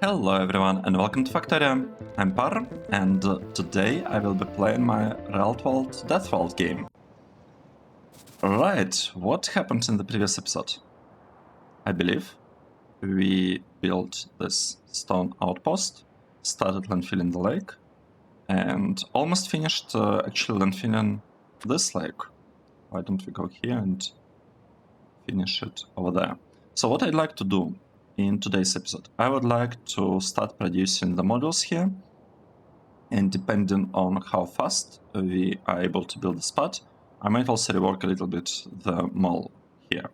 Hello everyone and welcome to Factorio. I'm Par, and today I will be playing my DeathWorld game. Right, what happened in the previous episode? I believe we built this stone outpost, started landfilling the lake, and almost finished actually landfilling this lake. Why don't we go here and finish it over there? So what I'd like to do in today's episode, I would like to start producing the modules here, and depending on how fast we are able to build this part, I might also rework a little bit the mall here,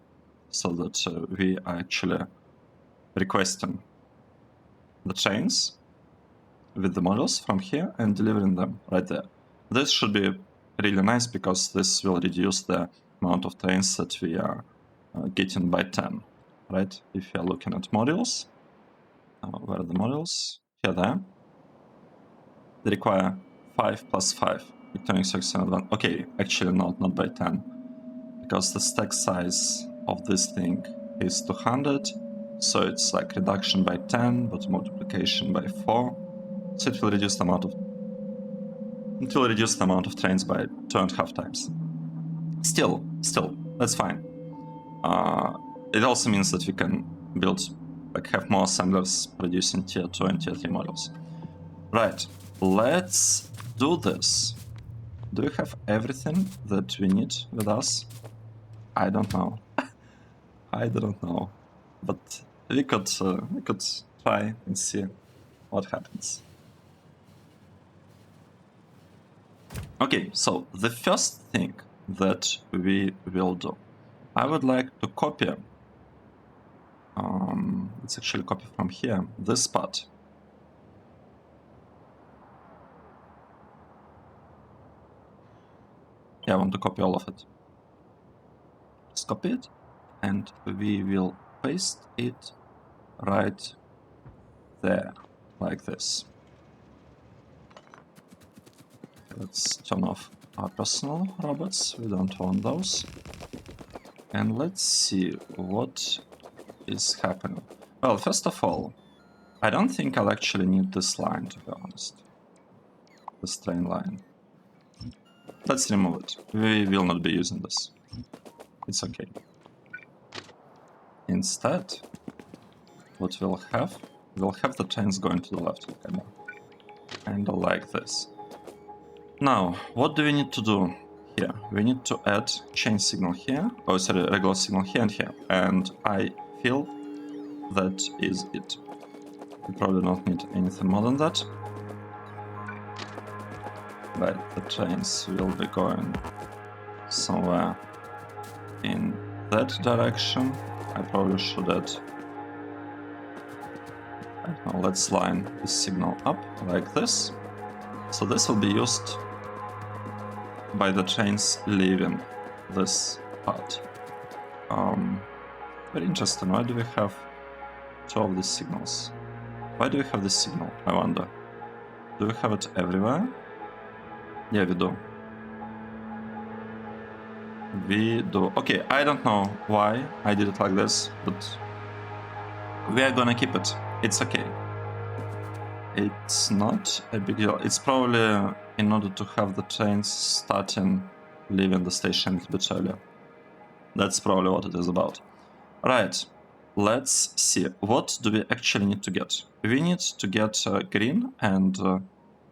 so that we are actually requesting the trains with the models from here and delivering them right there. This should be really nice because this will reduce the amount of trains that we are getting by 10, right? If you are looking at modules, where are the modules? Here they are. They require 5 plus 5 electronic circuits in advance. Okay, actually not by 10, because the stack size of this thing is 200, so it's like reduction by 10, but multiplication by 4. So it will reduce the amount of trains by 2.5 times. Still, that's fine. It also means that we can build, like, have more assemblers producing tier 2 and tier 3 models. Right, let's do this. Do we have everything that we need with us? I don't know. I don't know, but we could try and see what happens. Okay, so the first thing that we will do, I would like to copy. Let's actually copy from here this part. Yeah, I want to copy all of it. Just copy it, and we will paste it right there, like this. Let's turn off our personal robots, we don't want those. And let's see what is happening. Well, first of all, I don't think I'll actually need this line, to be honest. This train line. Let's remove it. We will not be using this. It's okay. Instead, what we'll have the trains going to the left, kind of like this. Now, what do we need to do here? We need to add change signal here, oh sorry, regular signal here and here, and I feel that is it. We probably don't need anything more than that. But the trains will be going somewhere in that direction. I probably should add, I don't know, let's line this signal up like this. So this will be used by the trains leaving this part. Very interesting. Why do we have 2 of these signals? Why do we have this signal, I wonder? Do we have it everywhere? Yeah, we do. We do. Okay, I don't know why I did it like this, but we are gonna keep it. It's okay. It's not a big deal. It's probably in order to have the trains leaving the station a bit earlier. That's probably what it is about. Right, let's see. What do we actually need to get? We need to get green and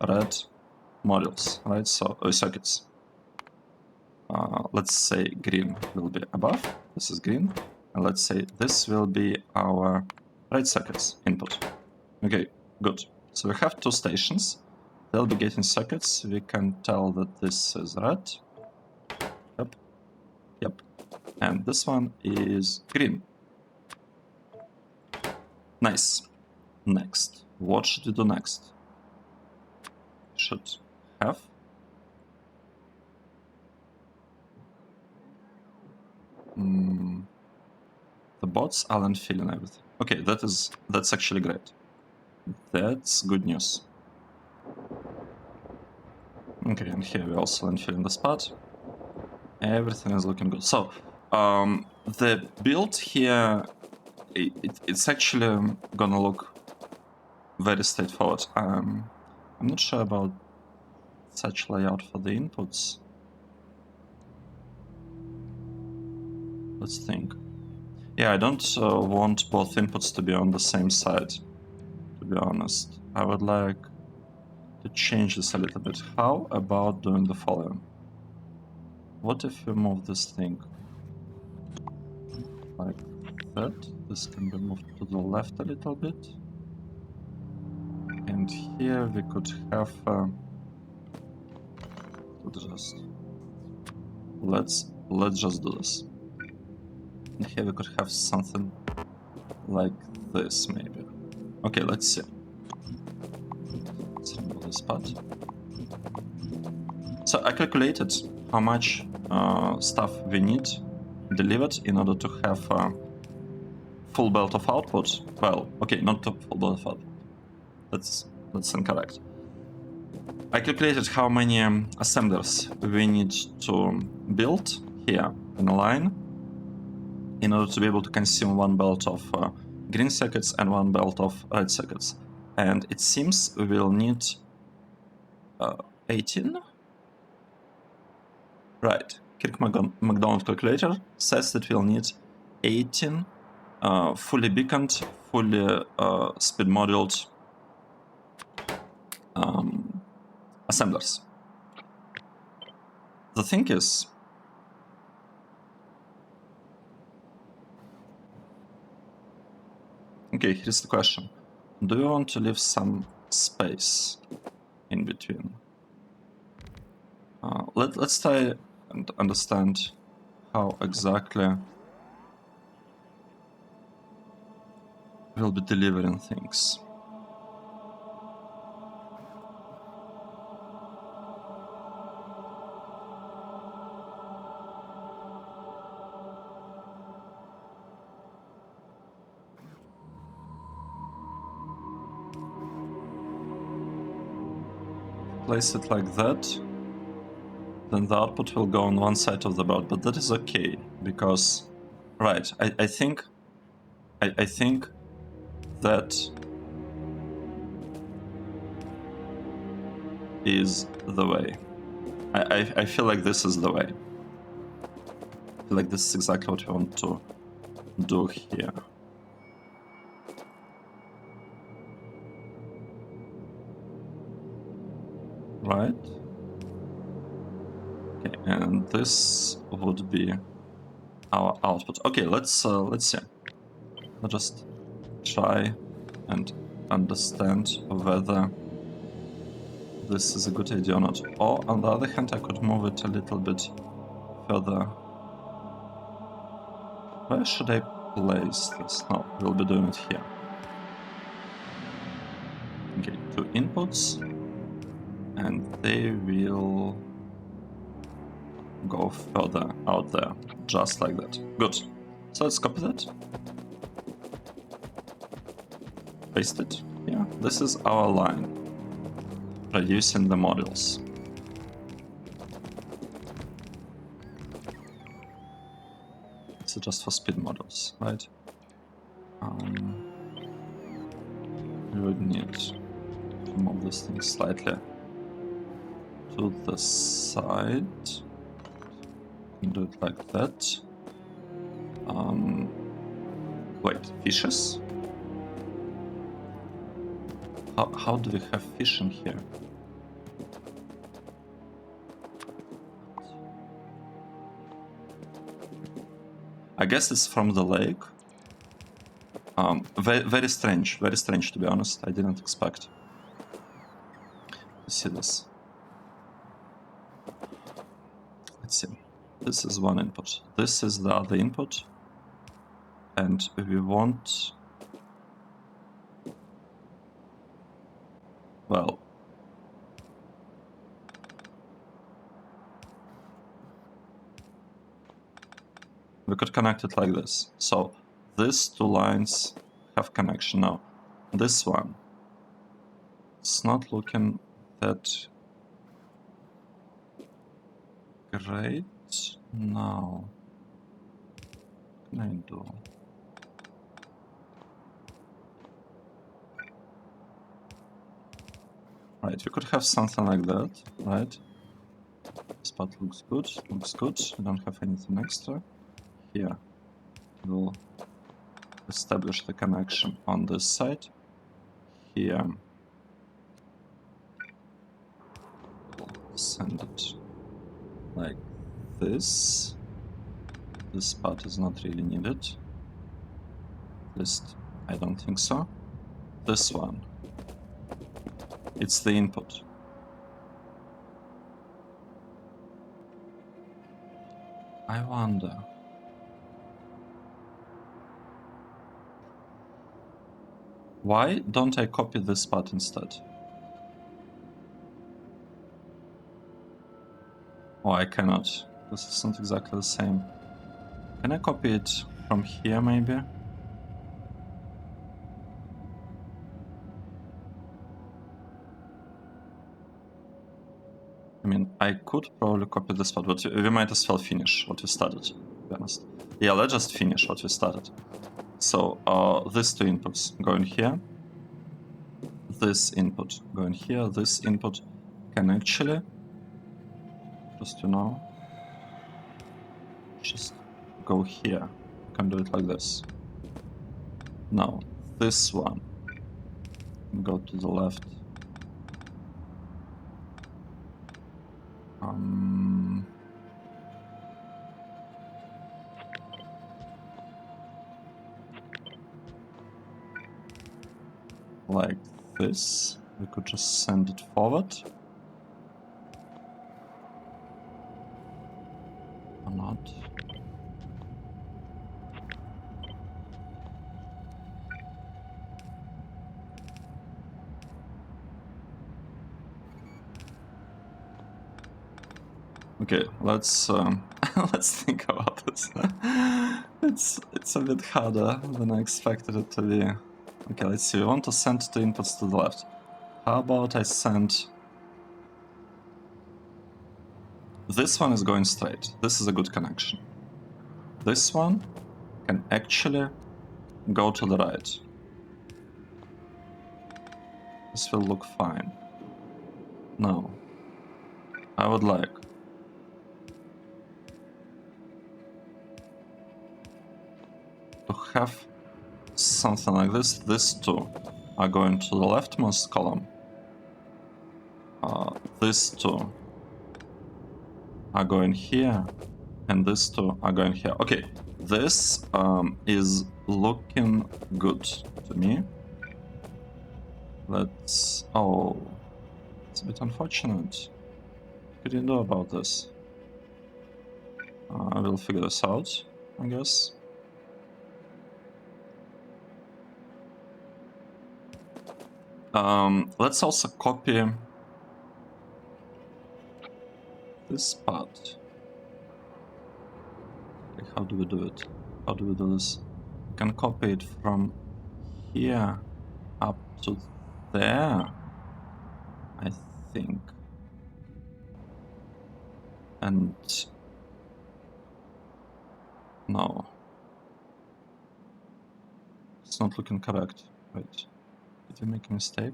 red modules, right? So circuits. Let's say green will be above. This is green. And let's say this will be our red circuits input. Okay, good. So we have 2 stations. They'll be getting circuits. We can tell that this is red. Yep. And this one is green. Nice. Next. What should we do next? Should have the bots are landfilling everything. Okay, that's actually great. That's good news. Okay, and here we also landfilling the spot. Everything is looking good. So, the build here, it's actually gonna look very straightforward. I'm not sure about such layout for the inputs. Let's think. Yeah, I don't want both inputs to be on the same side, to be honest. I would like to change this a little bit. How about doing the following? What if we move this thing like that? This can be moved to the left a little bit. And here we could have let's just do this. And here we could have something like this, maybe. Okay, let's see. Let's remove this part. So I calculated how much stuff we need delivered in order to have a full belt of output. Well, okay, not a full belt of output. That's incorrect. I calculated how many assemblers we need to build here in a line in order to be able to consume one belt of green circuits and one belt of red circuits. And it seems we will need 18? Right. Kirk-McDonald calculator says that we'll need 18 fully beaconed, fully speed modeled assemblers. The thing is, okay, here's the question. Do you want to leave some space in between? Let's try and understand how exactly we'll be delivering things. Place it like that, then the output will go on one side of the board, but that is okay, because, right, I think that is the way. I feel like this is the way. I feel like this is exactly what we want to do here. Right? Okay, and this would be our output. Okay, let's see. Let's just try and understand whether this is a good idea or not. Or on the other hand, I could move it a little bit further. Where should I place this? No, we'll be doing it here. Okay, 2 inputs, and they will go further out there, just like that. Good. So let's copy that. Paste it. Yeah, this is our line, producing the modules. This is just for speed models, right? We would need to move this thing slightly to the side. Do it like that. Wait, fishes? How do we have fish in here? I guess it's from the lake. Very strange to be honest. I didn't expect to see this. Let's see. This is one input. This is the other input. And we want... Well... We could connect it like this. So these 2 lines have connection now. This one, it's not looking that great now. What can I do? Right, we could have something like that, right? This part looks good, We don't have anything extra. Here, we'll establish the connection on this side. Here, we'll send it like this. This part is not really needed. At least, I don't think so. This one. It's the input. I wonder. Why don't I copy this part instead? Oh, I cannot. This is not exactly the same. Can I copy it from here, maybe? I mean, I could probably copy this part, but we might as well finish what we started, to be honest. Yeah, let's just finish what we started. So, these two inputs go in here. This input go in here. This input can actually, just to know, just go here. You can do it like this. Now, this one go to the left. Like this. We could just send it forward. Or not. Okay, let's let's think about this. It's a bit harder than I expected it to be. Okay, let's see. We want to send the inputs to the left. How about I send... This one is going straight. This is a good connection. This one can actually go to the right. This will look fine. Now, I would like to have something like this. These two are going to the leftmost column. These two are going here, and these two are going here. Okay, this is looking good to me. Let's... Oh, it's a bit unfortunate. What could you do about this? I will figure this out, I guess. Let's also copy this part. Okay, how do we do it? How do we do this? We can copy it from here up to there, I think. And... no. It's not looking correct. Wait. Did we make a mistake?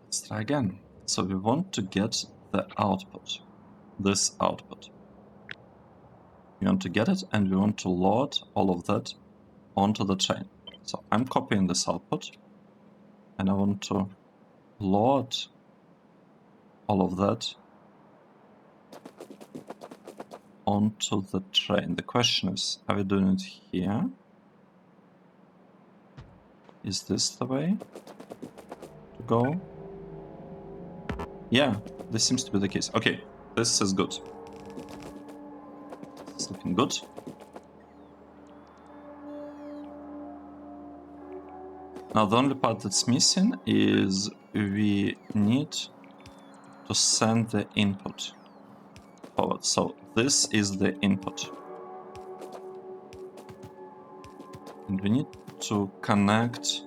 Let's try again. So we want to get the output. This output. We want to get it and we want to load all of that onto the chain. So I'm copying this output and I want to load all of that onto the train. The question is, are we doing it here? Is this the way to go? Yeah, this seems to be the case. Okay, this is good. It's looking good. Now the only part that's missing is we need to send the input forward. So this is the input. And we need to connect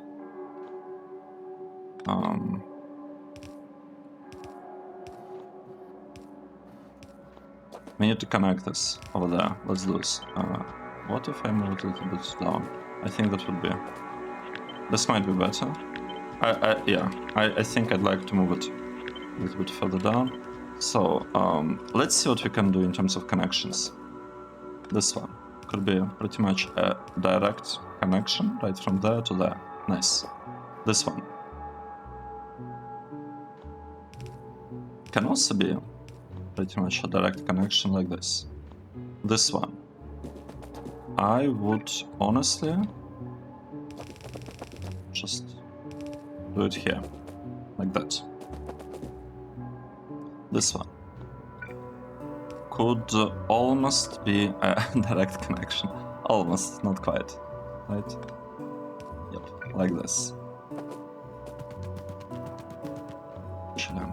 We need to connect this over there. Let's do this. What if I move it a little bit down? I think that would be... This might be better. I think I'd like to move it a little bit further down. So, let's see what we can do in terms of connections. This one could be pretty much a direct connection, right from there to there. Nice. This one can also be pretty much a direct connection like this. This one, I would honestly just do it here, like that. This one could almost be a direct connection. Almost, not quite, right? Yep, like this. Actually,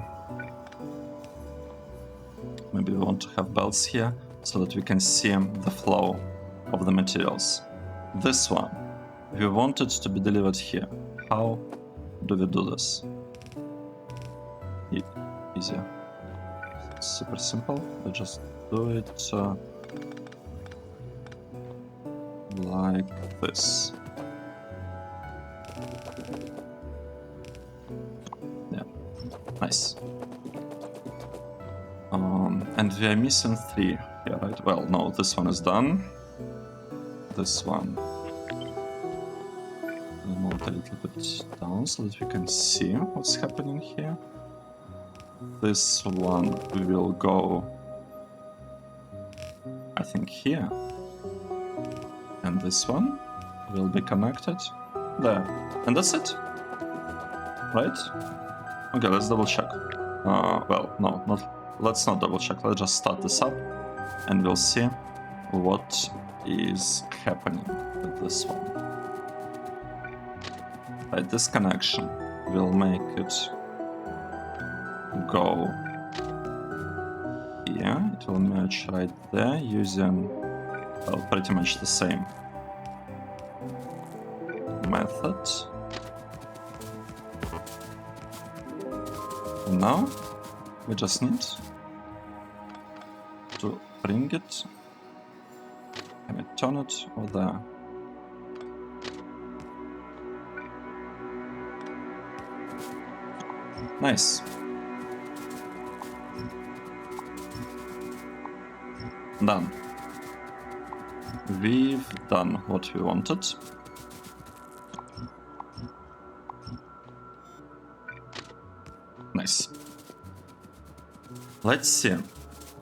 maybe we want to have belts here so that we can see the flow of the materials. This one, we want it to be delivered here. How do we do this? Easier. It's super simple. We just do it like this. Yeah, nice. And we are missing 3 here, right? Well, no, this one is done. This one. We'll move it a little bit down so that we can see what's happening here. This one will go, I think, here. And this one will be connected there. And that's it. Right? Okay, let's double check. Well, no, let's not double check. Let's just start this up and we'll see what is happening with this one. Right, this connection will make it go here. It will merge right there using, well, pretty much the same method. And now we just need to bring it. Can I turn it over there? Nice. Done. We've done what we wanted. Nice. Let's see.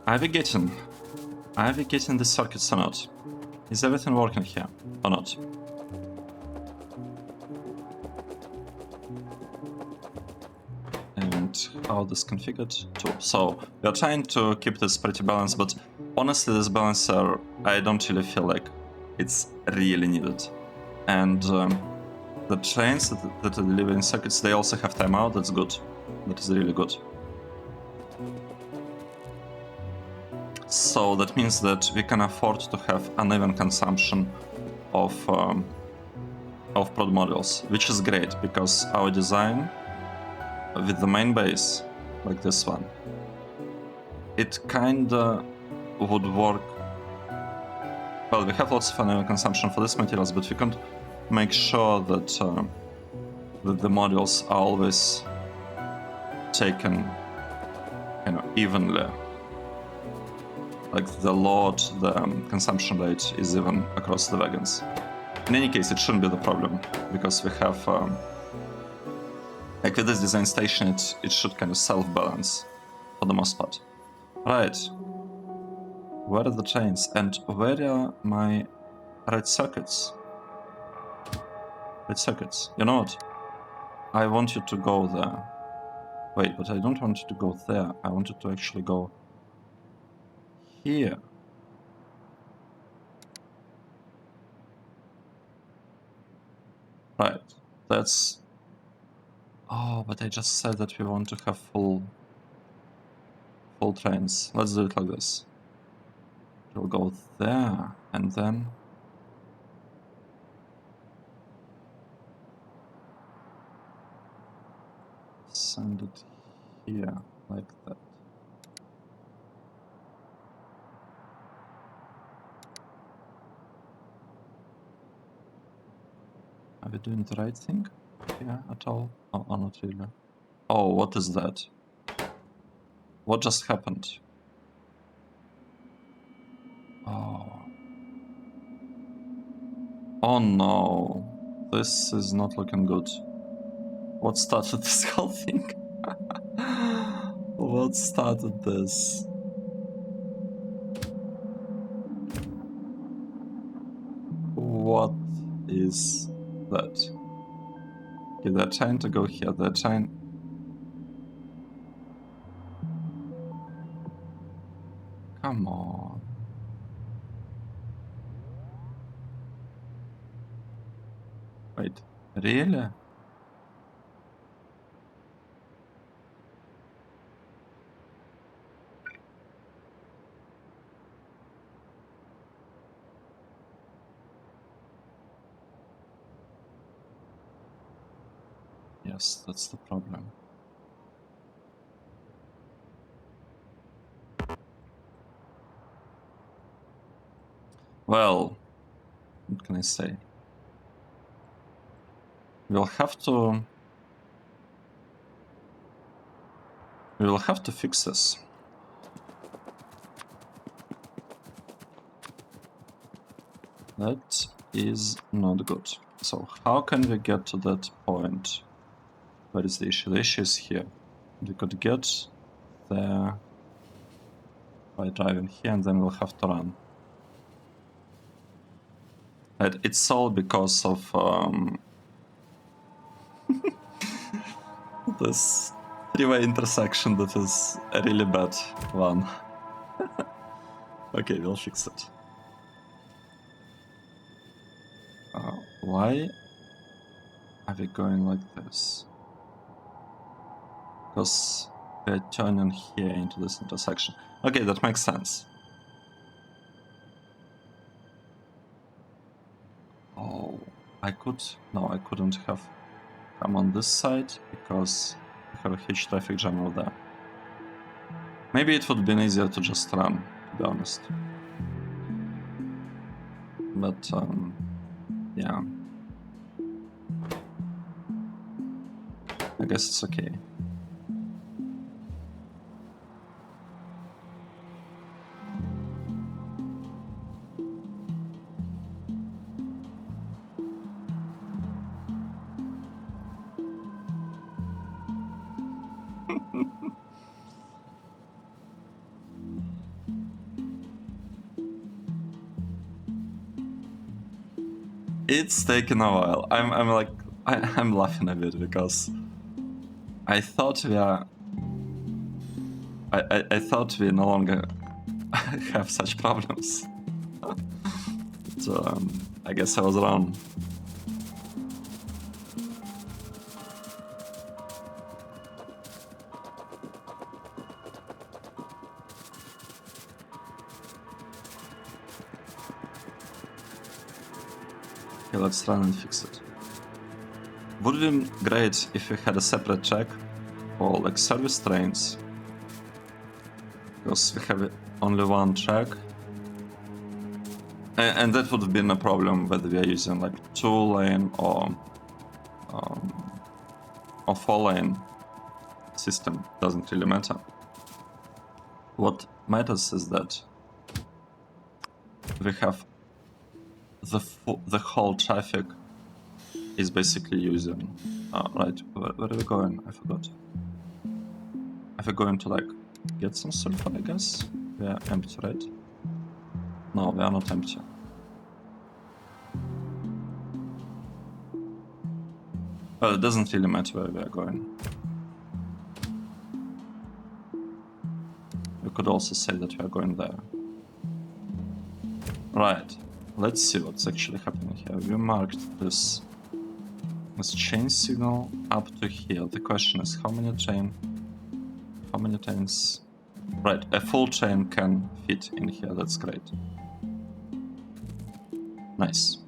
Are we getting the circuits or not? Is everything working here or not? And how this configured too. So we are trying to keep this pretty balanced, but honestly this balancer, I don't really feel like it's really needed. And the trains that are delivering circuits, they also have timeout. That's good. That is really good. So that means that we can afford to have uneven consumption of prod modules, which is great because our design with the main base, like this one, it kinda would work. Well, we have lots of uneven consumption for these materials, but we can't make sure that the modules are always taken, evenly. Like the load, the consumption rate is even across the wagons. In any case, it shouldn't be the problem because we have, like with this design station, it should kind of self-balance for the most part. Right. Where are the trains and where are my red circuits? Red circuits. You know what? I want you to go there. Wait, but I don't want you to go there. I want you to actually go here. Right. That's... Oh, but I just said that we want to have full trains. Let's do it like this. We'll go there and then... send it here, like that. Are we doing the right thing here at all? Oh, not really. Oh, what is that? What just happened? Oh. Oh no. This is not looking good. What started this whole thing? What started this? What is that? Okay, they're trying to go here. They're trying... Come on. Wait, really? Yes, that's the problem. Well, what can I say? We'll have to... We will have to fix this. That is not good. So how can we get to that point? Where is the issue? The issue is here. We could get there by driving here, and then we'll have to run. And it's all because of this three-way intersection that is a really bad one. Okay, we'll fix it. Why are we going like this? Because we're turning here into this intersection. Okay, that makes sense. Oh, I could... No, I couldn't have come on this side because we have a huge traffic jam over there. Maybe it would have been easier to just run, to be honest. But, yeah. I guess it's okay. It's taken a while. I'm like... I'm laughing a bit because I thought we are... I thought we no longer have such problems. So, I guess I was wrong. Okay, let's run and fix it. Would have been great if we had a separate track for like service trains. Because we have only one track. And that would have been a problem whether we are using like 2-lane or 4-lane system. Doesn't really matter. What matters is that we have the whole traffic is basically using... right, where are we going? I forgot. Are we going to like get some sulfur, I guess? We are empty, right? No, we are not empty. Well, it doesn't really matter where we are going. We could also say that we are going there. Right, let's see what's actually happening here. We marked this chain signal up to here. The question is how many trains... Right, a full train can fit in here, that's great. Nice.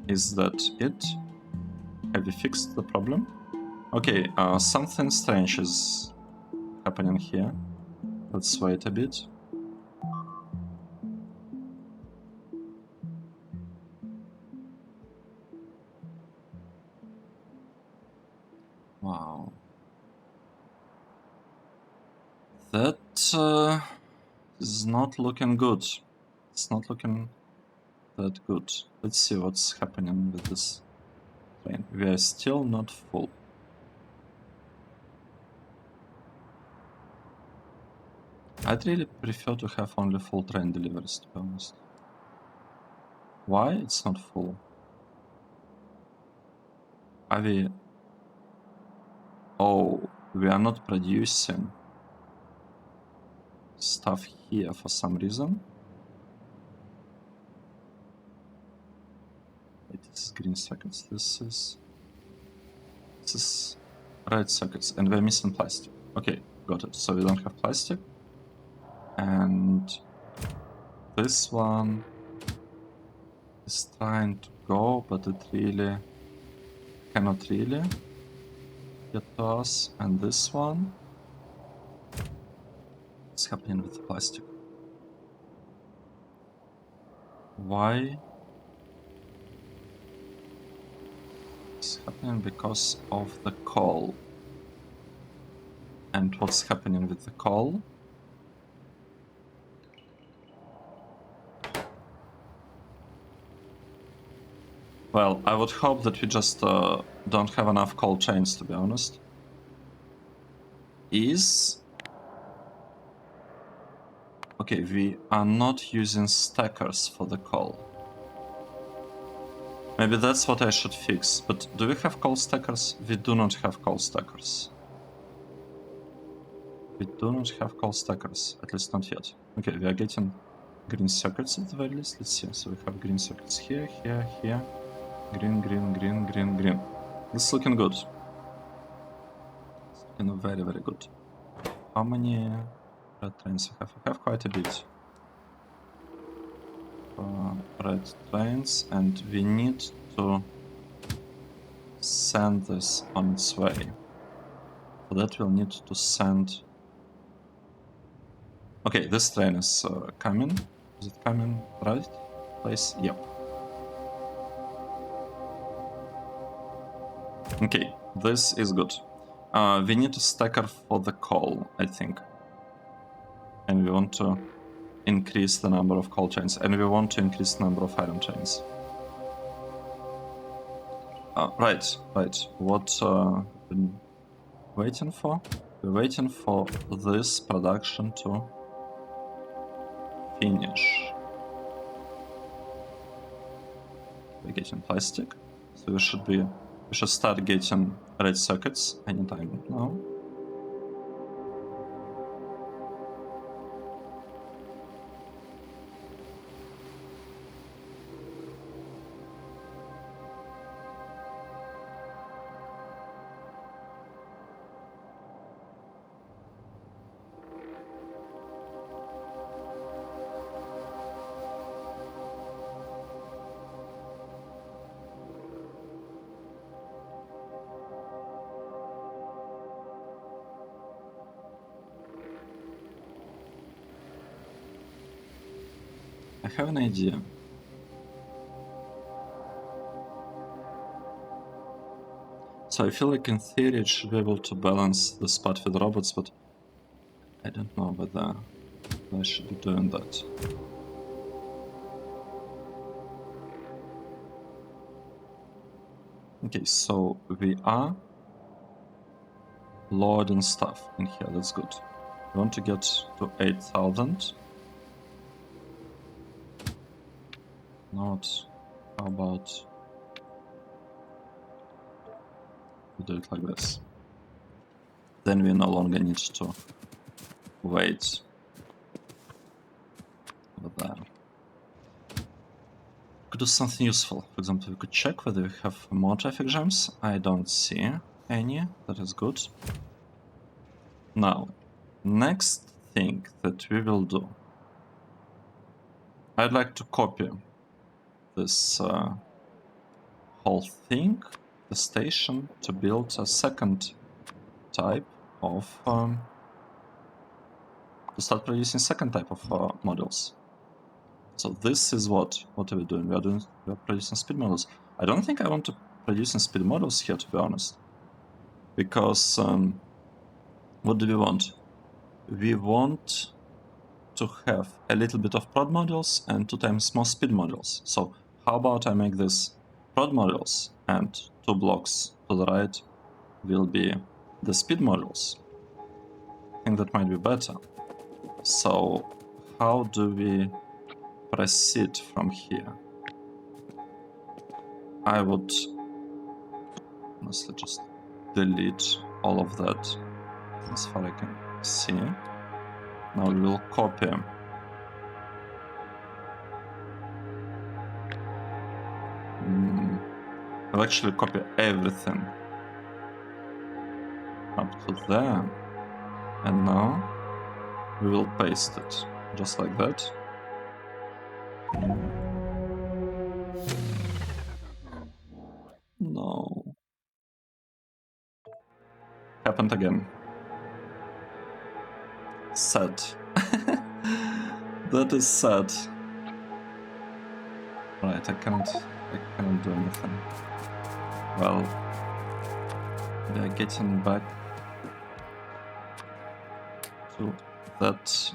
Is that it? Have we fixed the problem? Okay, something strange is happening here. Let's wait a bit. That is not looking good. It's not looking that good. Let's see what's happening with this train. We are still not full. I'd really prefer to have only full train deliveries, to be honest. Why it's not full? Are we... Oh, we are not producing stuff here for some reason. Wait, this is green circuits. This is red circuits, and we're missing plastic. Okay, got it. So we don't have plastic. And this one is trying to go, but it really cannot really get to us. And this one, what's happening with the plastic? Why? It's happening because of the coal. And what's happening with the coal? Well, I would hope that we just don't have enough coal chains, to be honest. Okay, we are not using stackers for the coal. Maybe that's what I should fix. But do we have coal stackers? We do not have coal stackers. We do not have coal stackers, at least not yet. Okay, we are getting green circuits at the very least. Let's see. So we have green circuits here, here, here. Green, green, green, green, green. This is looking good. It's looking very, very good. How many red trains I have? I have quite a bit. Red trains, and we need to send this on its way. For that we'll need to send... Okay, this train is coming. Is it coming right place? Yep. Okay, this is good. We need a stacker for the coal, I think. And we want to increase the number of coal chains, and we want to increase the number of iron chains. Right. What we've been waiting for? We're waiting for this production to finish. We're getting plastic, so we should start getting red circuits anytime now. I have an idea. So I feel like in theory it should be able to balance the spot with robots, but I don't know whether I should be doing that. Okay, so we are loading stuff in here, that's good. We want to get to 8,000. Not, how about we do it like this? Then we no longer need to wait over there. Could do something useful. For example, we could check whether we have more traffic jams. I don't see any. That is good. Now, next thing that we will do. I'd like to copy this whole thing, the station, to build a second type of to start producing second type of models. So this is what are we doing? We are producing speed models. I don't think I want to produce speed models here, to be honest, because what do we want? we want to have a little bit of prod modules and 2 times more speed modules. So how about I make this prod modules and 2 blocks to the right will be the speed modules. I think that might be better. So how do we proceed from here? I would honestly just delete all of that as far as I can see. Now we will copy. I'll actually copy everything up to there. And now we will paste it just like that. No. Happened again. Sad. That is sad. Right, I cannot do anything. Well, we are getting back to that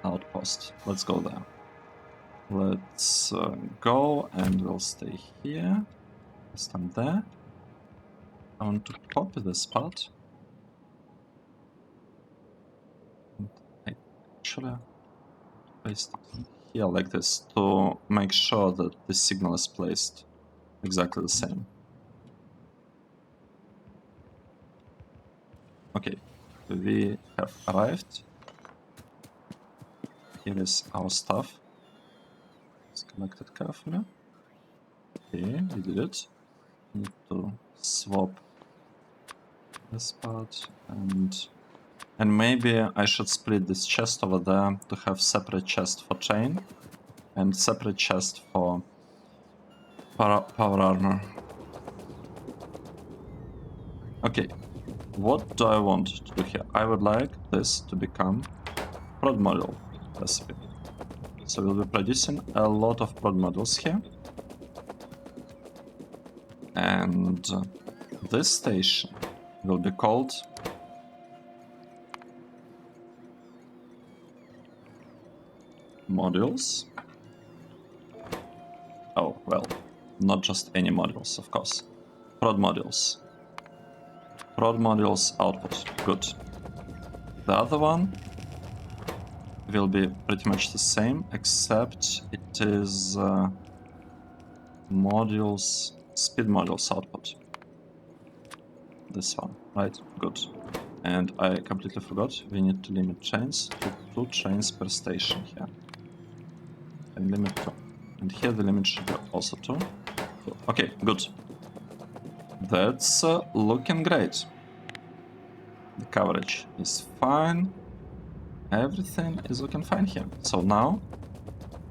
outpost. Let's go there. Let's go and we'll stay here. Stand there. I want to copy this part. And I actually paste it here like this to make sure that the signal is placed exactly the same. Okay, we have arrived. Here is our stuff. It's connected carefully. Okay, we did it. Need to swap this part and maybe I should split this chest over there to have separate chest for chain and separate chest for power armor. Okay, what do I want to do here? I would like this to become prod module recipe. So we'll be producing a lot of prod modules here. And this station will be called modules. Oh, well, not just any modules, of course. Prod modules. Prod modules output. Good. The other one will be pretty much the same, except it is modules, speed modules output. This one, right? Good. And I completely forgot, we need to limit trains to 2 trains per station here. And limit 2. And here the limit should be also 2. Okay, good. That's looking great. The coverage is fine. Everything is looking fine here. So now,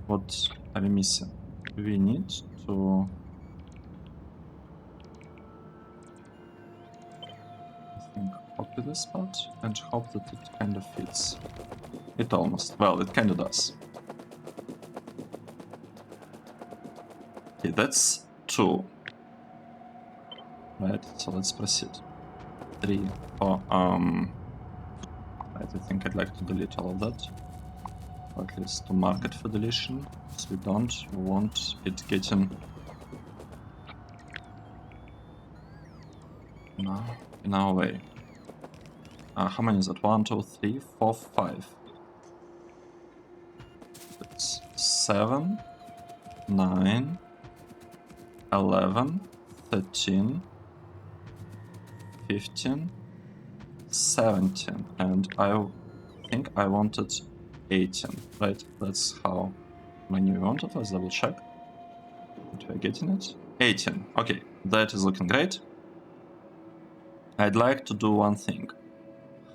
what are we missing? We need to... I think copy this part and hope that it kind of fits. It almost... well, it kind of does. Okay, that's 2. Right, so let's proceed. 3, 4, right, I think I'd like to delete all of that. Or at least to mark it for deletion, because we don't want it getting in our way. How many is it? 1, 2, 3, 4, 5. It's 7, 9, 11, 13, 15, 17, and I think I wanted 18, right? That's how many we wanted. Let's double check that we're getting it. 18. Okay, that is looking great. I'd like to do one thing.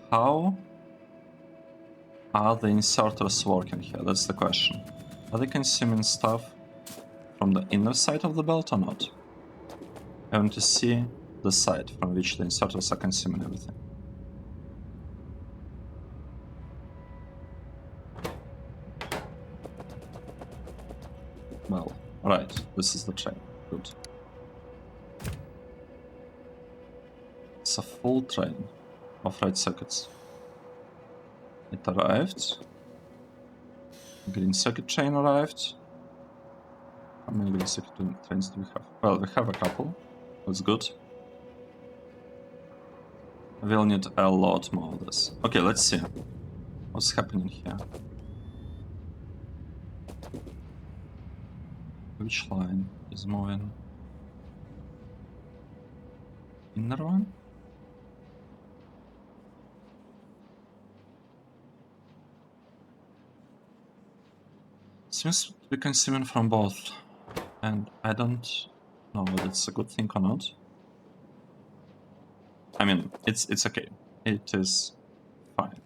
How are the inserters working here? That's the question. Are they consuming stuff from the inner side of the belt or not? I want to see the side from which the inserters are consuming everything. Well, right, this is the train. Good. It's a full train of red circuits. It arrived. Green circuit train arrived. How many green circuit trains do we have? Well, we have a couple. That's good. We'll need a lot more of this. Okay, let's see. What's happening here? Which line is moving? Inner one? Seems to be consuming from both. And I don't know whether it's a good thing or not. I mean, it's okay. It is fine.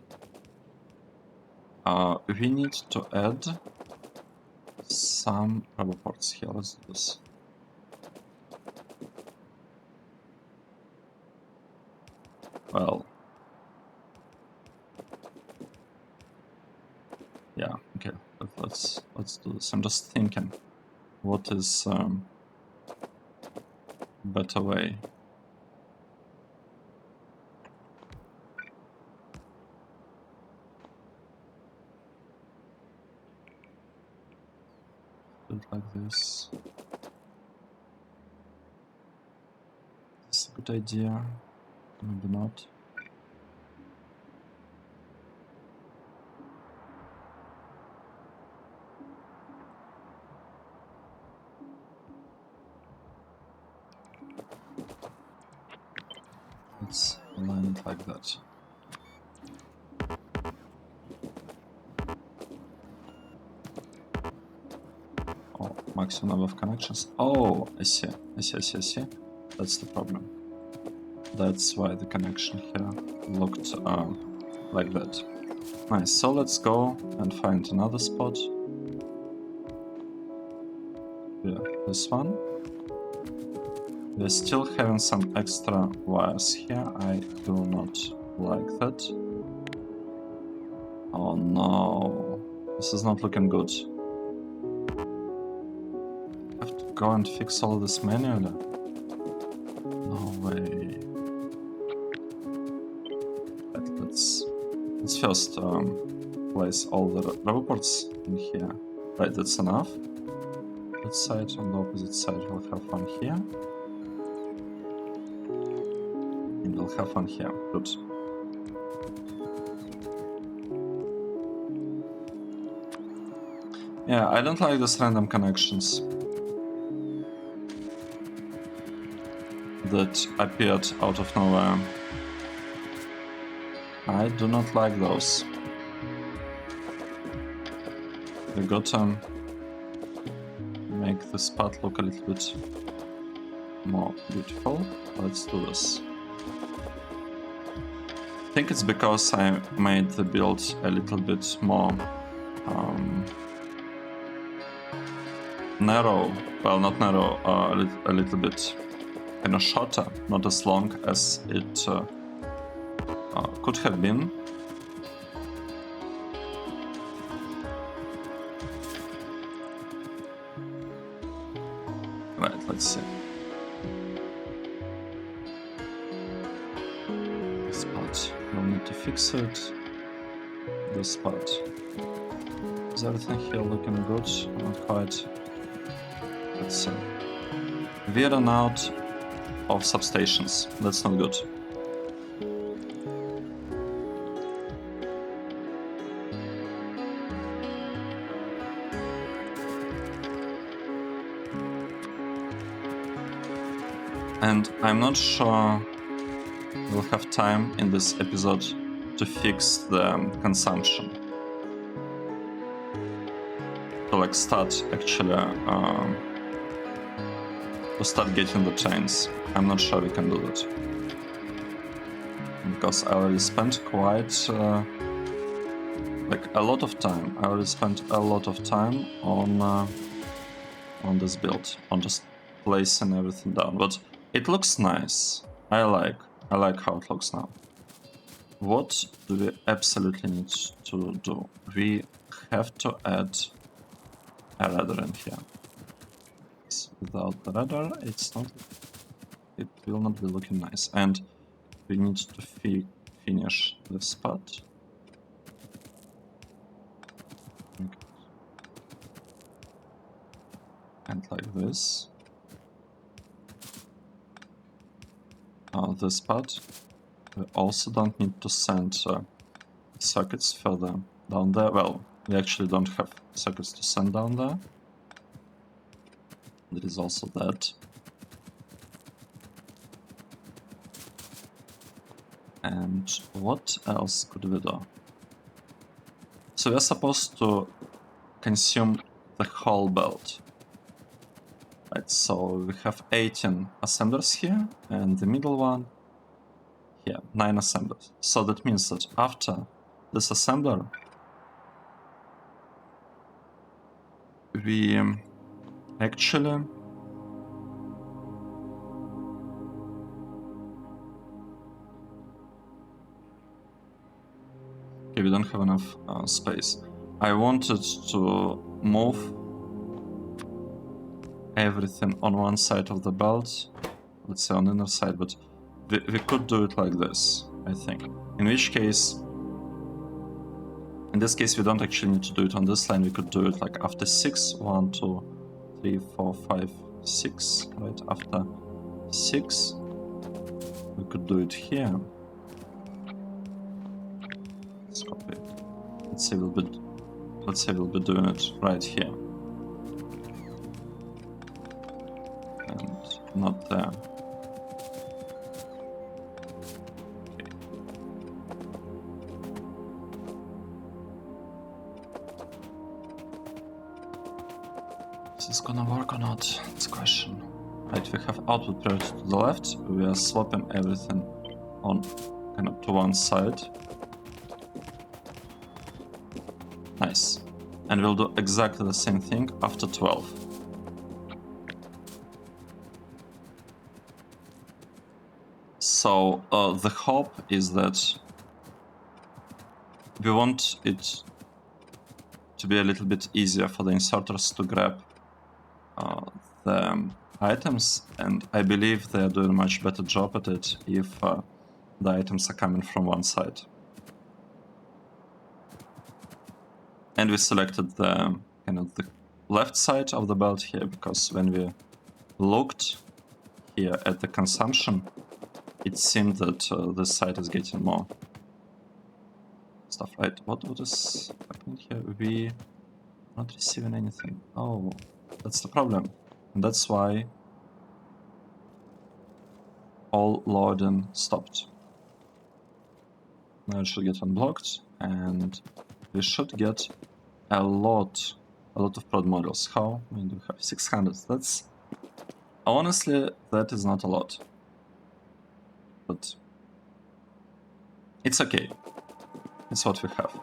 We need to add some rubber ports here. Let's do this. Well, yeah, okay. Let's do this. I'm just thinking, what is better way? Do it like this. Is this a good idea? Maybe not. Let's align it like that. Oh, maximum number of connections. Oh, I see. That's the problem. That's why the connection here looked like that. Nice, so let's go and find another spot. Yeah, this one. We're still having some extra wires here. I do not like that. Oh no, this is not looking good. I have to go and fix all this manually. No way. Let's first place all the rubber ports in here. Right, that's enough. That side, on the opposite side, we'll have one here. And we'll have one here. Good. Yeah, I don't like those random connections that appeared out of nowhere. I do not like those. We gotta make this part look a little bit more beautiful. Let's do this. I think it's because I made the build a little bit more narrow. Well, not narrow, a little bit kind of shorter, not as long as it could have been. Right, let's see. This part, we'll need to fix it. This part. Is everything here looking good? Not quite. Let's see. We run out of substations. That's not good. And I'm not sure we'll have time in this episode to fix the consumption. To like start actually to start getting the trains. I'm not sure we can do that. Because I already spent quite like a lot of time. I already spent a lot of time on this build, on just placing everything down. But it looks nice. I like how it looks now. What do we absolutely need to do? We have to add a radar in here. Without the radar, it will not be looking nice. And we need to finish this part. Okay. And like this. This part. We also don't need to send circuits further down there. Well, we actually don't have circuits to send down there. There is also that. And what else could we do? So we're supposed to consume the whole belt. Right, so we have 18 assemblers here, and the middle one here, 9 assemblers. So that means that after this assembler, we actually okay, we don't have enough space. I wanted to move everything on one side of the belt, let's say on the inner side, but we could do it like this, I think. In which case, in this case, we don't actually need to do it on this line. We could do it like after 6, 1, 2, 3, 4, 5, 6, right? After 6, we could do it here. Let's copy it. Let's say we'll be doing it right here. And not there. Okay. Is this gonna work or not? It's a question. Right, we have output priority to the left. We are swapping everything on kind of to one side. Nice. And we'll do exactly the same thing after 12. So the hope is that we want it to be a little bit easier for the inserters to grab the items, and I believe they are doing a much better job at it if the items are coming from one side. And we selected the kind of the left side of the belt here because when we looked here at the consumption, it seemed that this side is getting more stuff. Right? What is happening here? We not receiving anything. Oh, that's the problem, and that's why all loading stopped. Now it should get unblocked, and we should get a lot of prod modules. How many do we have? 600. That's honestly, that is not a lot, but it's okay. It's what we have.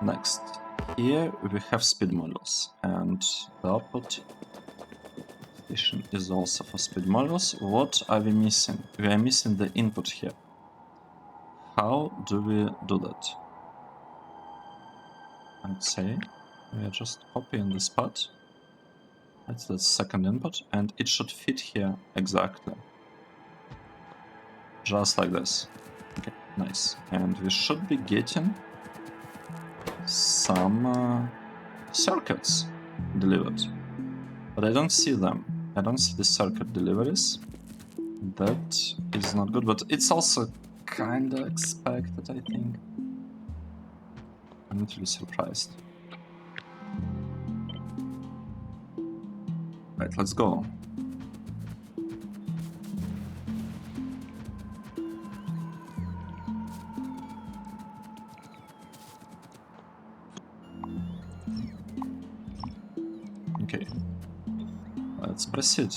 Next, here we have speed modules, and the output station is also for speed modules. What are we missing? We are missing the input here. How do we do that? I'd say we are just copying this part. That's the second input, and it should fit here exactly. Just like this. Okay, nice. And we should be getting some circuits delivered. But I don't see them. I don't see the circuit deliveries. That is not good, but it's also kinda expected, I think. I'm not really surprised. Right, let's go. Okay, let's proceed.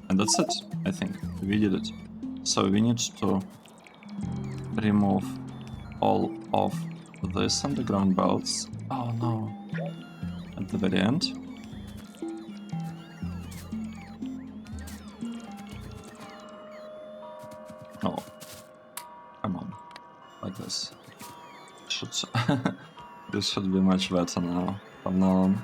And that's it, I think. We did it. So we need to remove all of these underground belts. Oh no. At the very end. Oh. Come on. Like this. This should be much better now. From now on.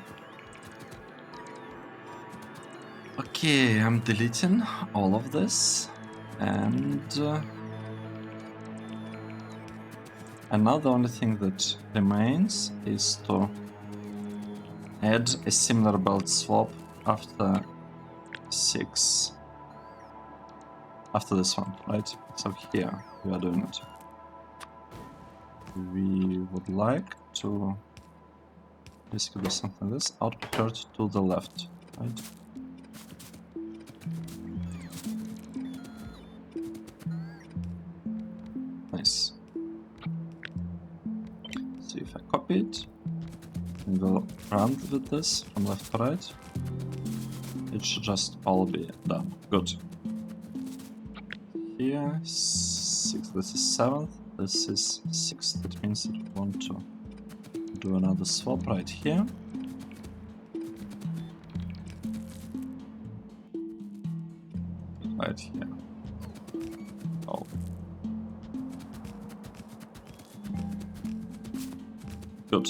Okay, I'm deleting all of this. And And now the only thing that remains is to add a similar belt swap after 6. After this one, right? So here we are doing it. We would like to basically do something like this. Output to the left, right? Nice. So if I copy it, and we'll run with this from left to right, it should just all be done. Good. Here, 6, this is 7th, this is 6th, that means that we want to do another swap right here. Right here. Oh. Good.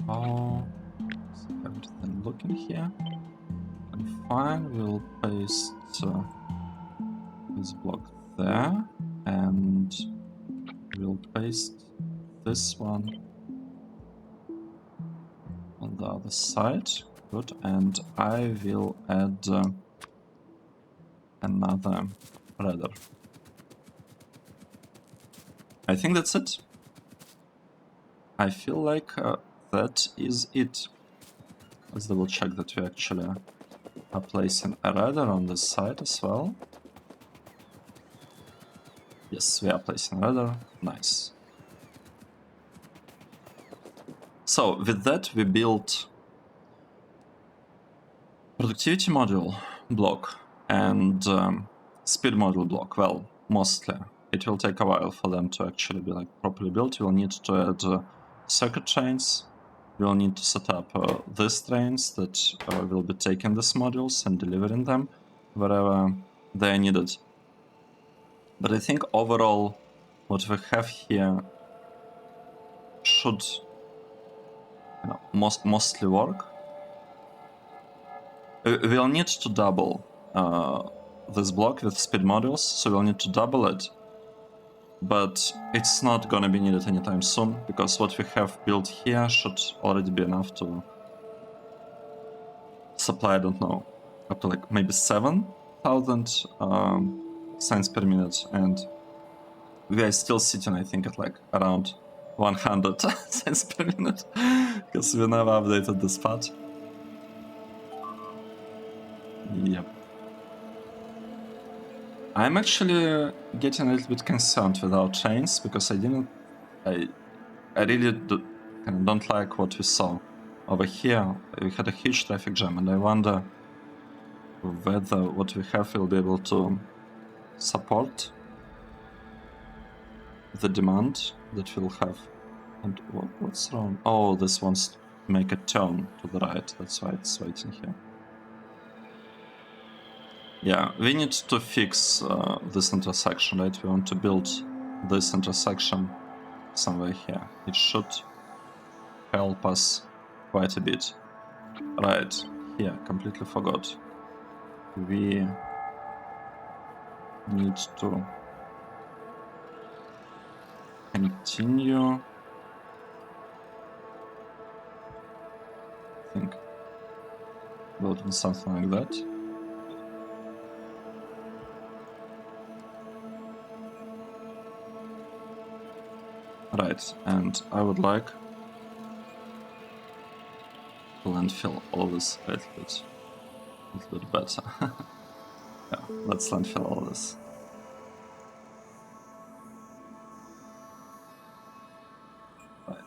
Oh, is everything looking here? And fine, we'll paste this block there, and we'll paste this one on the other side. Good, and I will add another radar. I think that's it. I feel like that is it. Let's double check that we actually are placing a radar on this side as well. Yes, we are placing a radar. Nice. So with that we built productivity module block and speed module block. Well, mostly. It will take a while for them to actually be like properly built. We'll need to add circuit trains. We'll need to set up these trains that will be taking these modules and delivering them wherever they are needed. But I think overall what we have here should mostly work. We'll need to double this block with speed modules, so we'll need to double it. But it's not gonna be needed anytime soon, because what we have built here should already be enough to supply, I don't know, up to like maybe 7,000 cents per minute, and we are still sitting, I think, at like around 100 cents per minute, because we never updated this part. Yep. I'm actually getting a little bit concerned with our trains, because I really don't like what we saw over here. We had a huge traffic jam, and I wonder whether what we have will be able to support the demand that we'll have. And what's wrong? Oh, this wants to make a turn to the right, that's why it's waiting here. Yeah, we need to fix this intersection, right? We want to build this intersection somewhere here. It should help us quite a bit. Right, here, completely forgot. We need to continue. I think building something like that. Right, and I would like to landfill all this a little bit better. Yeah, let's landfill all this. Right,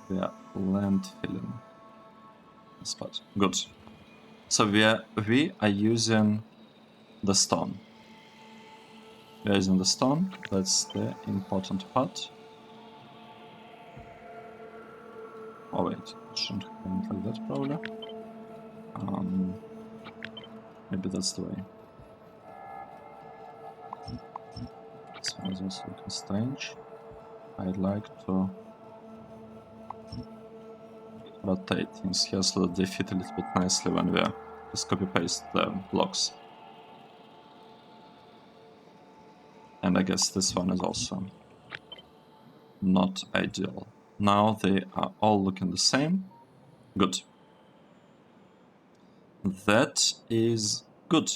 we are landfilling this part. Good. So we are using the stone. We are using the stone. That's the important part. Oh wait, it shouldn't happen like that probably. Maybe that's the way. This one is also looking strange. I'd like to rotate things here so that they fit a little bit nicely when we just copy paste the blocks. And I guess this one is also not ideal. Now they are all looking the same. Good. That is good.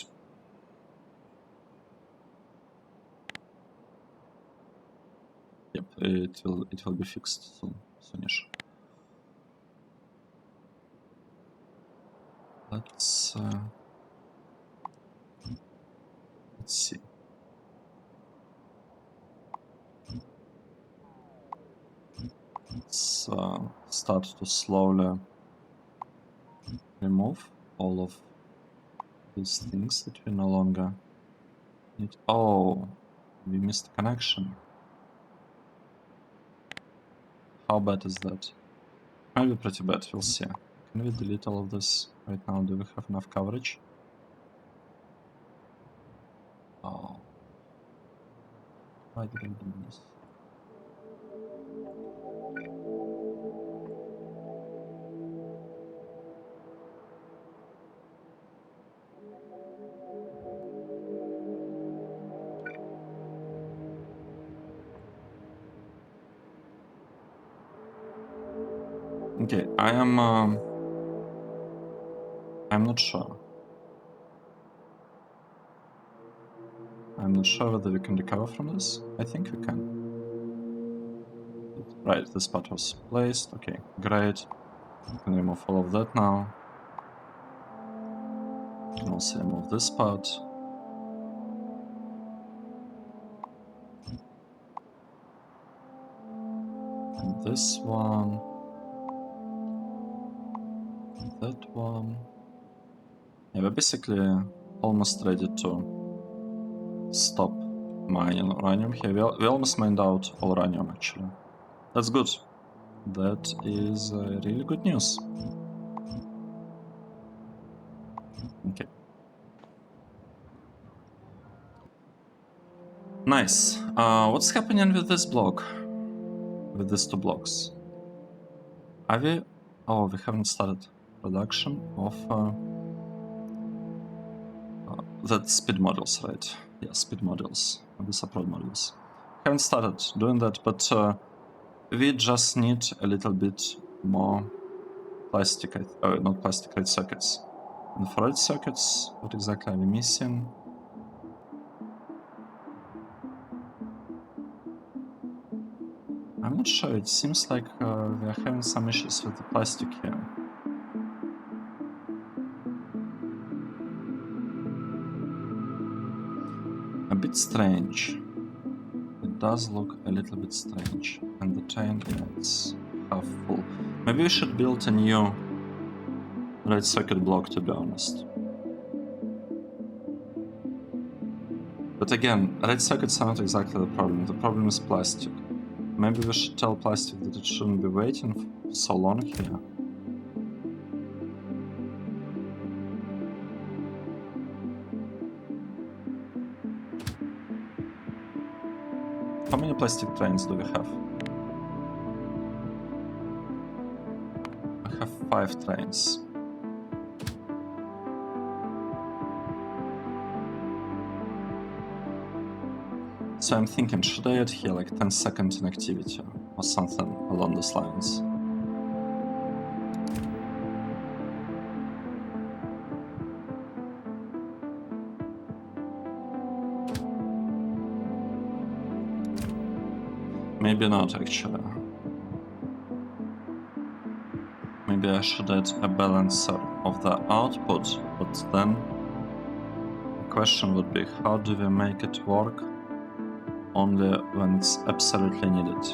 Yep, it will be fixed soonish. Let's see. Let's start to slowly remove all of these things that we no longer need. Oh, we missed a connection. How bad is that? Maybe pretty bad, we'll see. Can we delete all of this right now? Do we have enough coverage? Oh. Why did I do this? Okay, I'm not sure. I'm not sure whether we can recover from this. I think we can. Right, this part was placed. Okay, great. We can remove all of that now. We can also remove this part. And this one. That one. Yeah, we're basically almost ready to stop mining uranium here. We almost mined out all uranium actually. That's good. That is really good news. Okay. Nice. What's happening with this block? With these two blocks? Are we... Oh, we haven't started production of that speed modules, right? Yeah, speed modules. These are prod modules. Haven't started doing that, but we just need a little bit more plastic, not plastic, red circuits. And for red circuits, what exactly are we missing? I'm not sure, it seems like we are having some issues with the plastic here. A bit strange. It does look a little bit strange. And the train, yeah, it's half full. Maybe we should build a new red circuit block, to be honest. But again, red circuits are not exactly the problem. The problem is plastic. Maybe we should tell plastic that it shouldn't be waiting so long here. How many plastic trains do we have? I have 5 trains. So I'm thinking, should I add here like 10-second inactivity or something along those lines? Maybe not actually. Maybe I should add a balancer of the output, but then the question would be, how do we make it work only when it's absolutely needed?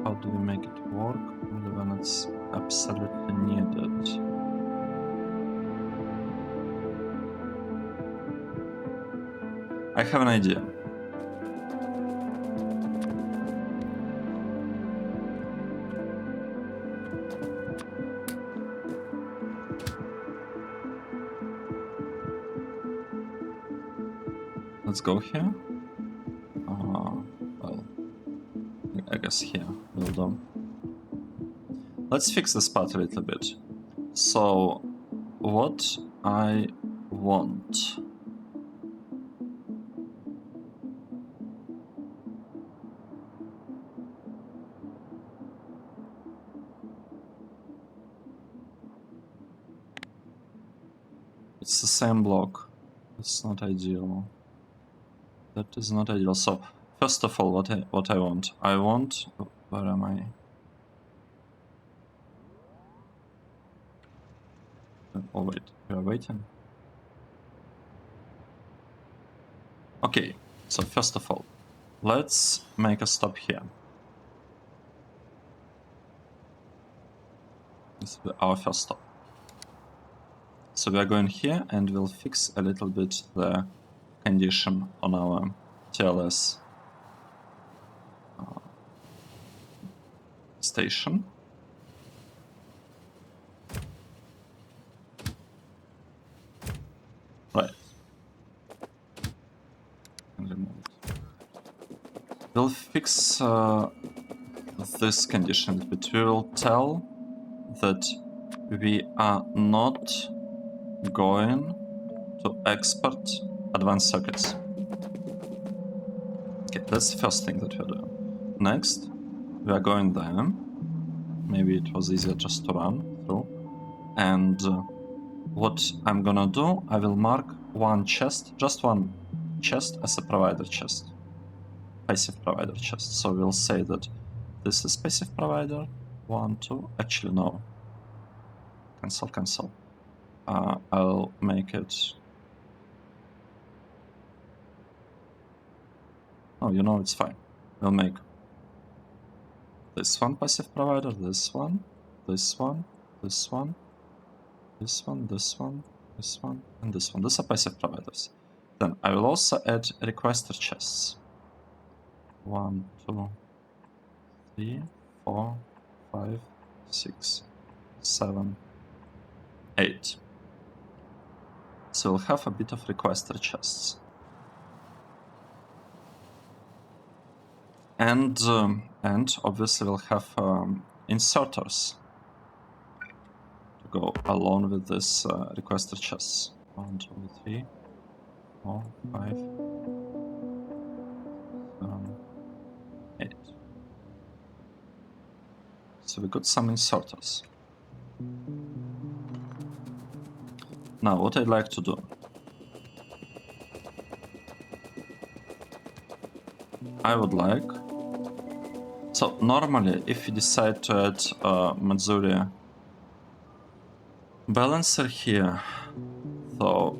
How do we make it work only when it's absolutely needed? I have an idea. Let's go here. Well, I guess here will do. Let's fix this part a little bit. So, what I want it's the same block. It's not ideal. That is not ideal. So first of all, what I want, where am I? Oh wait, we are waiting. Okay, so first of all, let's make a stop here. This is our first stop. So we are going here and we'll fix a little bit the condition on our TLS station. Right. And remove it. We'll fix this condition, but we will tell that we are not going to export advanced circuits. Okay, that's the first thing that we're doing. Next, we are going there. Maybe it was easier just to run through. And what I'm gonna do, I will mark one chest, just one chest as a provider chest. Passive provider chest. So we'll say that this is passive provider. 1, 2. Actually, no. Cancel. I'll make it. Oh, you know, it's fine. We'll make this one passive provider, this one, this one, this one, this one, this one, this one, and this one. These are passive providers. Then I will also add requester chests. 1, 2, 3, 4, 5, 6, 7, 8. So we'll have a bit of requester chests. And obviously we'll have inserters to go along with this requester chests. 1, 2, 3, 4, 5, 7, 8. So we got some inserters. Now what I'd like to do, I would like, so normally if you decide to add Matsuri balancer here, so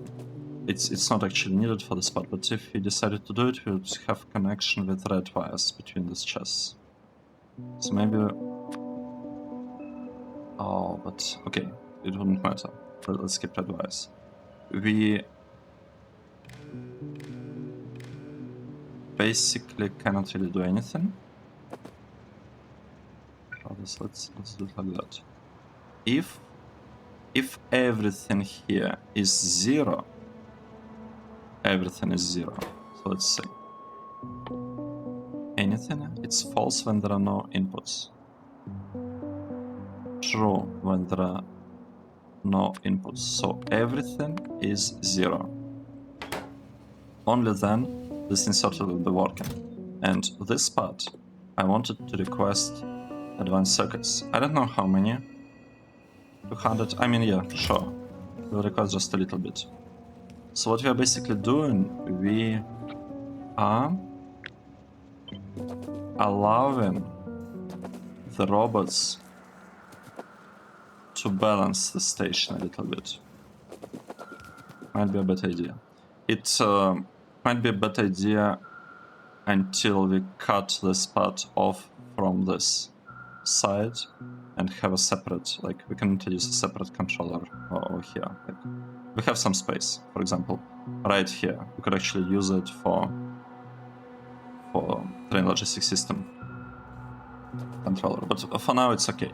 it's not actually needed for this part, but if you decided to do it, we would have connection with red wires between these chests. So maybe, oh, but okay, it wouldn't matter. Let's skip red wires. We basically cannot really do anything. Let's do it like that. If everything here is 0, everything is 0. So let's see. Anything, it's false when there are no inputs. True when there are no inputs. So everything is 0. Only then this inserter will be working. And this part, I wanted to request advanced circuits. I don't know how many. 200, I mean, yeah, sure. We'll request just a little bit. So what we are basically doing, we are allowing the robots to balance the station a little bit. Might be a bad idea. It might be a bad idea until we cut this part off from this side and have a separate, like we can introduce a separate controller over here. Like, we have some space, for example, right here. We could actually use it for train logistics system controller, but for now it's okay.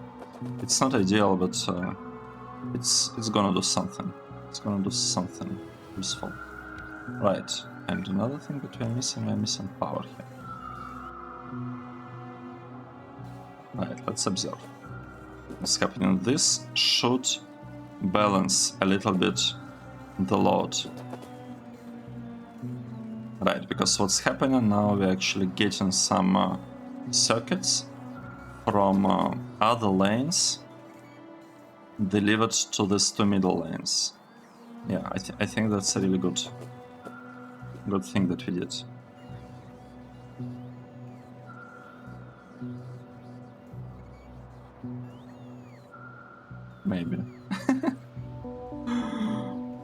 It's not ideal, but it's gonna do something. It's gonna do something useful. Right, and another thing that we're missing power here. Right, let's observe what's happening. This should balance a little bit the load. Right, because what's happening now, we're actually getting some circuits from other lanes delivered to these two middle lanes. Yeah, I think that's a really good thing that we did. Maybe.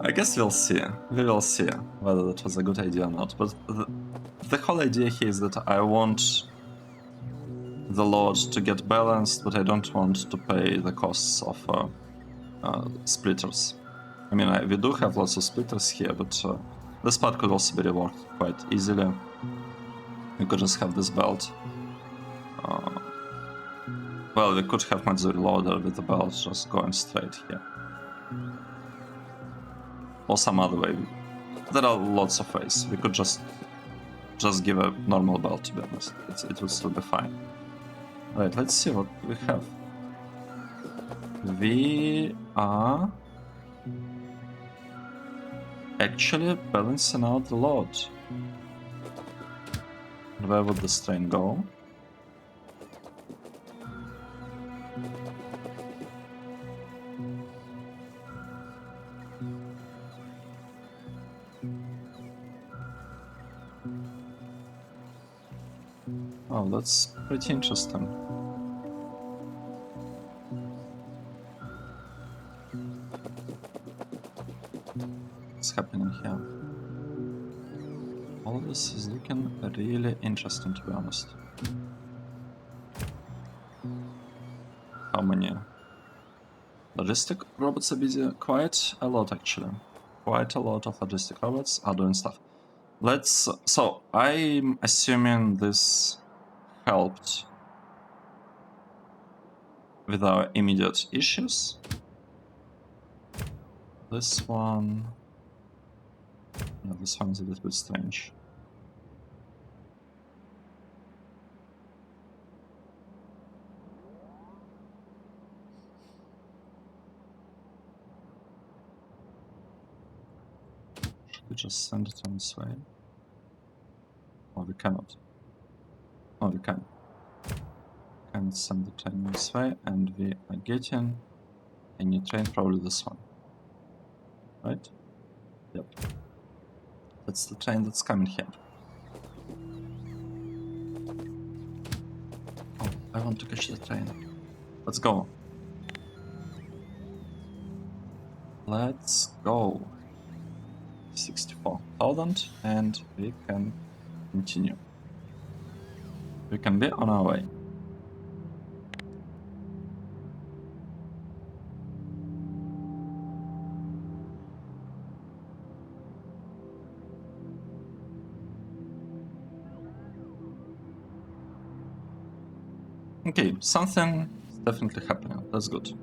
I guess we'll see. We will see whether that was a good idea or not. But the whole idea here is that I want the load to get balanced, but I don't want to pay the costs of splitters. I mean, we do have lots of splitters here, but this part could also be reworked quite easily. We could just have this belt. Well, we could have Matsuri loader with the belt just going straight here. Or some other way. There are lots of ways. We could just give a normal belt, to be honest. It would still be fine. Right, let's see what we have. We are actually balancing out the load. Where would this train go? Oh, that's pretty interesting. What's happening here? All of this is looking really interesting, to be honest. How many logistic robots are busy? Quite a lot, actually. Quite a lot of logistic robots are doing stuff. So I'm assuming this helped with our immediate issues. This one... Yeah, this one is a little bit strange. Should we just send it on its way? Oh, we cannot. Oh, we can. Can't send the train this way, and we are getting a new train, probably this one. Right? Yep. That's the train that's coming here. Oh, I want to catch the train. Let's go. Let's go. 64,000, and we can continue. We can be on our way. Okay, something is definitely happening. That's good.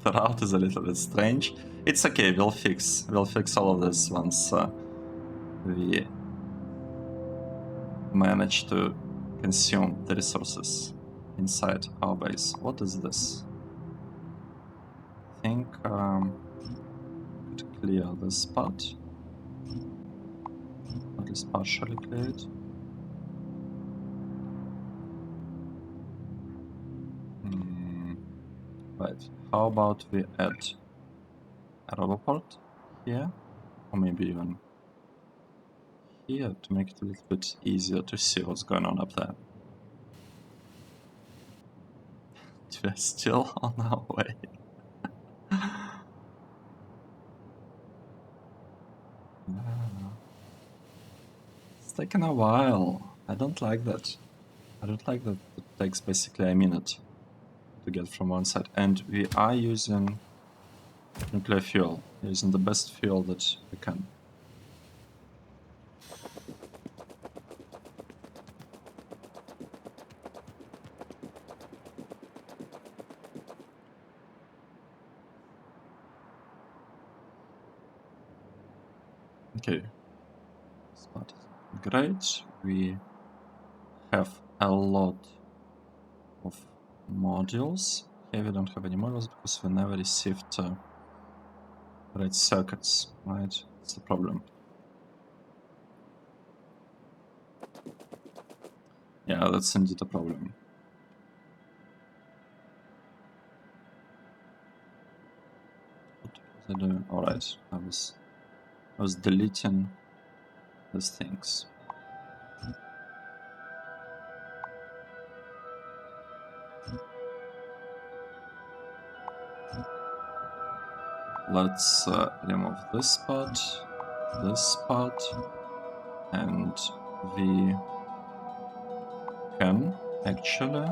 The route is a little bit strange. It's okay. We'll fix all of this once we manage to consume the resources inside our base. What is this? I think could clear this part. At least partially clear it. Right. How about we add a roboport here, or maybe even here to make it a little bit easier to see what's going on up there. We're still on our way. It's taken a while. I don't like that. I don't like that it takes basically a minute to get from one side. And we are using nuclear fuel. We're using the best fuel that we can. Okay. Spot is great. We have a lot of modules. Here we don't have any modules because we never received separate circuits, right? That's the problem. Yeah, that's indeed a problem. What was I doing? Alright, I was deleting these things. Let's remove this part, and we can actually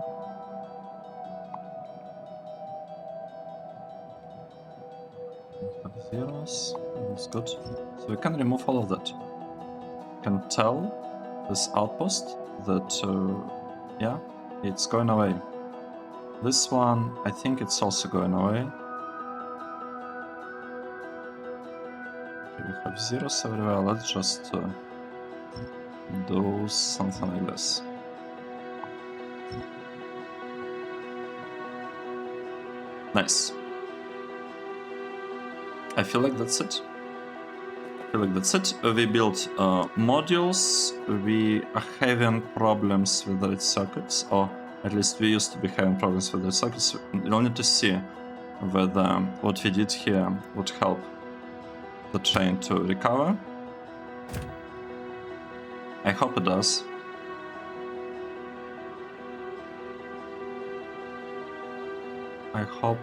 have zeros. That's good. So we can remove all of that. We can tell this outpost that, yeah, it's going away. This one, I think it's also going away. Okay, we have zeros everywhere. Let's just do something like this. Nice. I feel like that's it. We built modules. We are having problems with the red circuits, or at least we used to be having problems with the circuits. We'll need to see whether what we did here would help the train to recover. I hope it does. I hope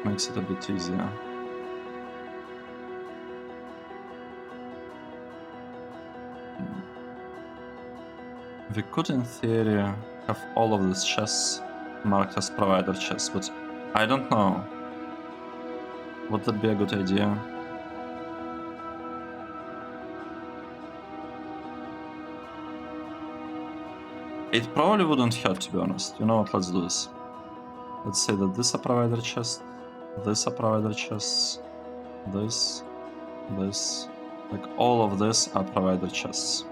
it makes it a bit easier. We could, in theory, have all of these chests marked as provider chests, but I don't know. Would that be a good idea? It probably wouldn't hurt, to be honest. You know what, let's do this. Let's say that this a provider chest, this a provider chests, this, like all of this are provider chests.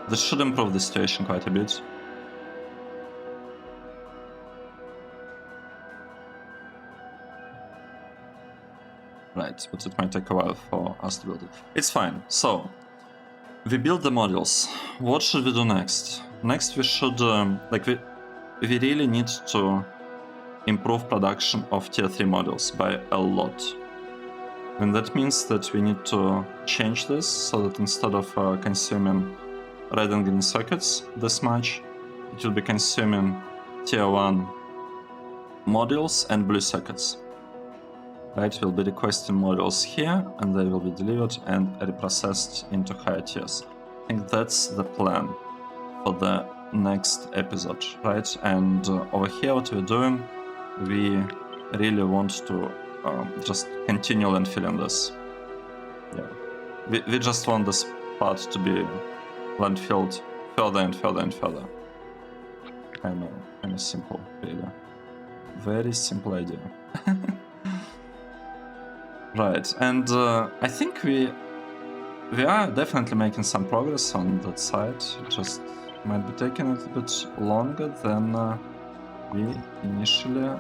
This should improve the situation quite a bit. Right, but it might take a while for us to build it. It's fine. So, we build the modules. What should we do next? Next we should, we really need to improve production of tier 3 modules by a lot. And that means that we need to change this so that instead of consuming red and green circuits this much, it will be consuming tier 1 modules and blue circuits. Right, we'll be requesting modules here, and they will be delivered and reprocessed into higher tiers. I think that's the plan for the next episode, right? And over here, what we're doing, we really want to just continue landfilling this. Yeah, we just want this part to be landfilled further and further and further. Kind of simple, really. Very simple idea. Right, and I think we are definitely making some progress on that side. It just might be taking a little bit longer than we initially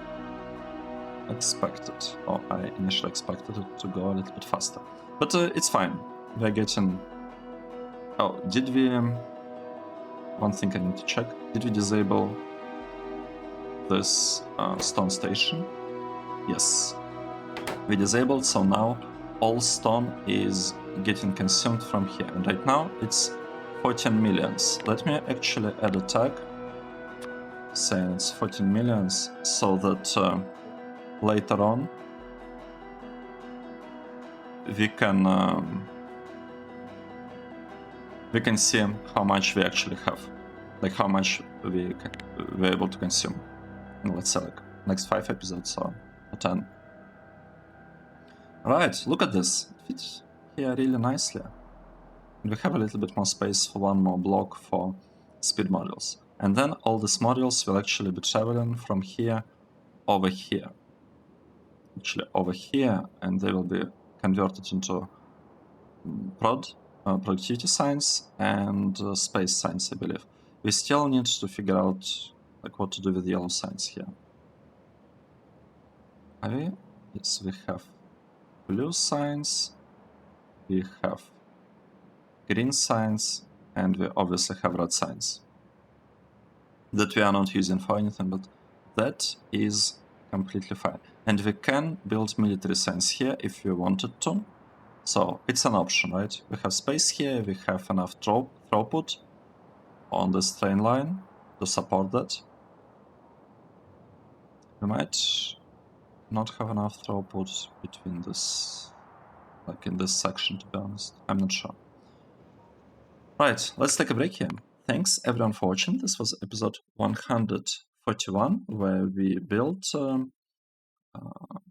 expected. Or I initially expected it to go a little bit faster. But it's fine. We're getting... Oh, did we... One thing I need to check. Did we disable this stone station? Yes. We disabled, so now all stone is getting consumed from here. And right now it's 14 millions. Let me actually add a tag saying it's 14 millions so that later on we can see how much we actually have, like how much we're able to consume. And let's say like next 5 episodes or 10. Right, look at this. It fits here really nicely. And we have a little bit more space for one more block for speed modules. And then all these modules will actually be traveling from here over here. Actually over here, and they will be converted into productivity science and space science, I believe. we still need to figure out like what to do with yellow signs here. Yes, we have blue signs, we have green signs, and we obviously have red signs that we are not using for anything, but that is completely fine. And we can build military signs here if we wanted to. So it's an option, right? We have space here, we have enough throughput on this train line to support that. We might not have enough throughput between this, like in this section, to be honest. I'm not sure. Right, let's take a break here. Thanks everyone for watching. This was episode 141, where we built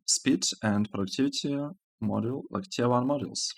speed and productivity module, like tier 1 modules.